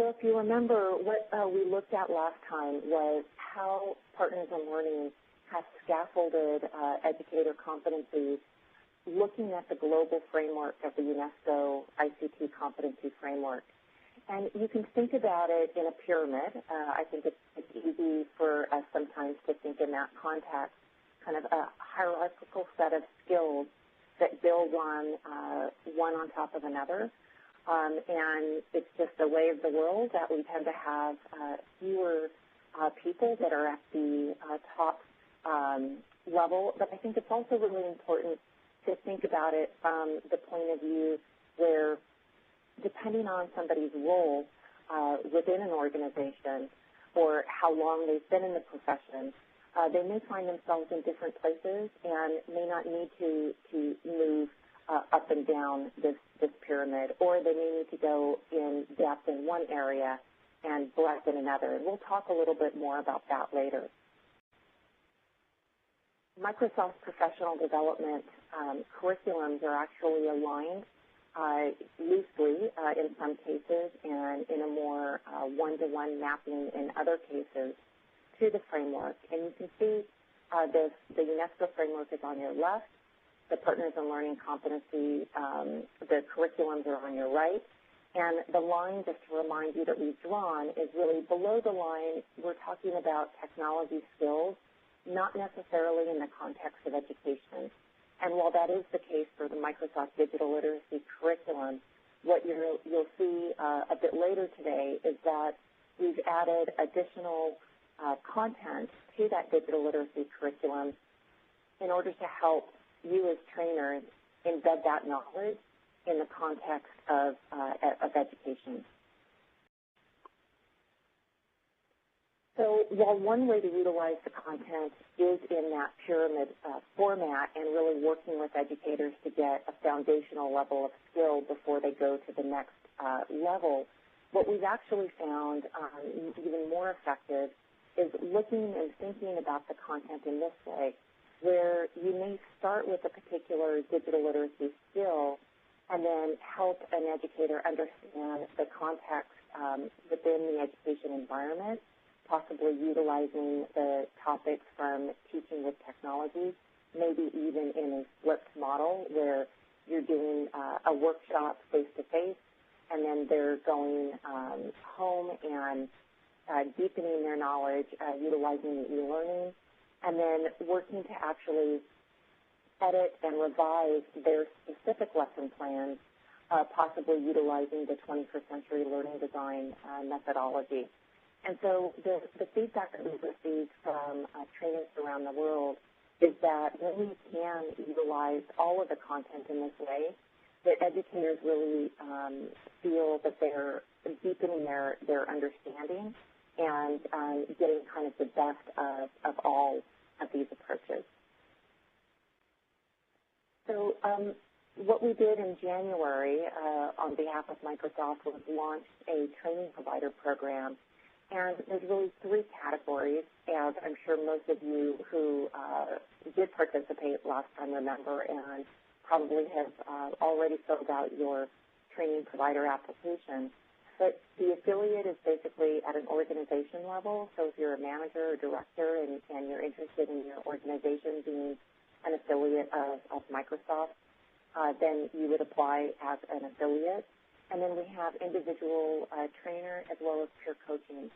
So if you remember, what we looked at last time was how Partners in Learning has scaffolded educator competencies looking at the global framework of the UNESCO ICT competency framework. And you can think about it in a pyramid. I think it's easy for us sometimes to think in that context, kind of a hierarchical set of skills that build on one on top of another. And it's just the way of the world that we tend to have fewer people that are at the top level. But I think it's also really important to think about it from the point of view where, depending on somebody's role within an organization or how long they've been in the profession, they may find themselves in different places and may not need to move up and down this pyramid, or they may need to go in depth in one area and breadth in another. And we'll talk a little bit more about that later. Microsoft professional development curriculums are actually aligned loosely in some cases and in a more one-to-one mapping in other cases to the framework. And you can see the UNESCO framework is on your left, the Partners in Learning competency, the curriculums are on your right, and the line, just to remind you, that we've drawn is really below the line. We're talking about technology skills, not necessarily in the context of education. And while that is the case for the Microsoft Digital Literacy curriculum, what you'll see a bit later today is that we've added additional content to that digital literacy curriculum in order to help you as trainers embed that knowledge in the context of education. So while one way to utilize the content is in that pyramid format and really working with educators to get a foundational level of skill before they go to the next level, what we've actually found even more effective is looking and thinking about the content in this way, where you may start with a particular digital literacy skill and then help an educator understand the context within the education environment, possibly utilizing the topics from teaching with technology, maybe even in a flipped model where you're doing a workshop face-to-face, and then they're going home and deepening their knowledge, utilizing the e-learning, and then working to actually edit and revise their specific lesson plans, possibly utilizing the 21st century learning design methodology. And so the feedback that we've received from trainers around the world is that when we can utilize all of the content in this way, that educators really feel that they're deepening their understanding and getting kind of the best of all of these approaches. So what we did in January on behalf of Microsoft was launch a training provider program. And there's really three categories, as I'm sure most of you who did participate last time remember, and probably have already filled out your training provider application. But the affiliate is basically at an organization level. So if you're a manager or director and you're interested in your organization being an affiliate of Microsoft, then you would apply as an affiliate. And then we have individual trainer as well as peer coaching.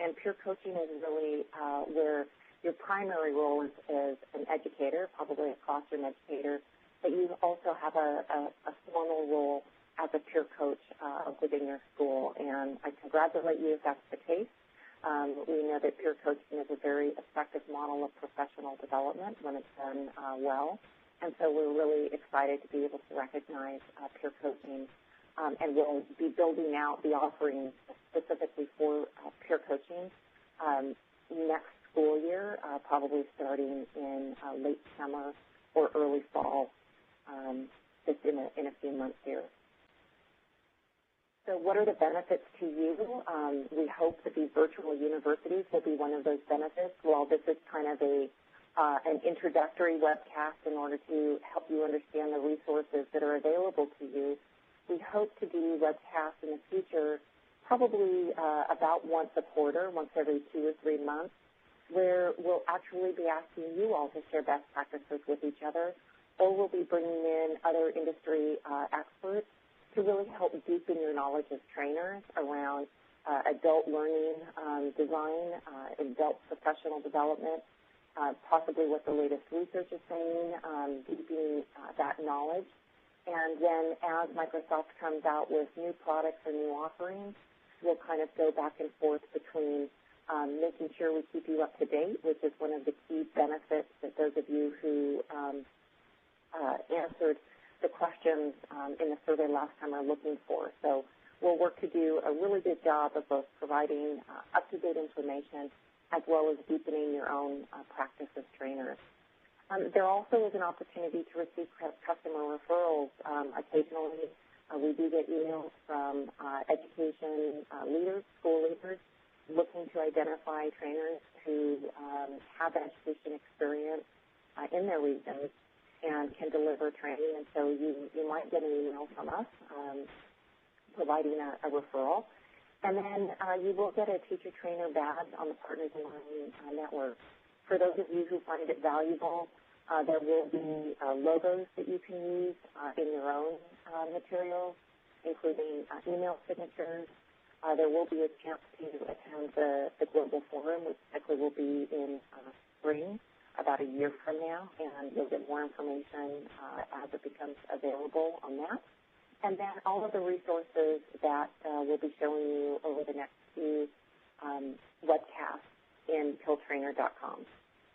And peer coaching is really where your primary role is as an educator, probably a classroom educator, but you also have a formal role as a peer coach within your school. And I congratulate you if that's the case. We know that peer coaching is a very effective model of professional development when it's done well. And so we're really excited to be able to recognize peer coaching. And we'll be building out the offerings specifically for peer coaching next school year, probably starting in late summer or early fall, just in a few months here. So what are the benefits to you? We hope that these virtual universities will be one of those benefits. While this is kind of an introductory webcast in order to help you understand the resources that are available to you, we hope to do webcasts in the future probably about once a quarter, once every 2 or 3 months, where we'll actually be asking you all to share best practices with each other, or we'll be bringing in other industry experts to really help deepen your knowledge as trainers around adult learning design, adult professional development, possibly what the latest research is saying, deepening that knowledge. And then as Microsoft comes out with new products or new offerings, we'll kind of go back and forth between making sure we keep you up to date, which is one of the key benefits that those of you who answered the questions in the survey last time are looking for. So we'll work to do a really good job of both providing up-to-date information as well as deepening your own practice as trainers. There also is an opportunity to receive customer referrals. Occasionally, we do get emails from education leaders, school leaders, looking to identify trainers who have education experience in their regions and can deliver training. And so you might get an email from us providing a referral. And then you will get a teacher-trainer badge on the Partners in Learning Network. For those of you who find it valuable, there will be logos that you can use in your own materials, including email signatures. There will be a chance to attend the Global Forum, which likely will be in spring, about a year from now, and you'll get more information as it becomes available on that. And then all of the resources that we'll be showing you over the next few webcasts in pilltrainer.com.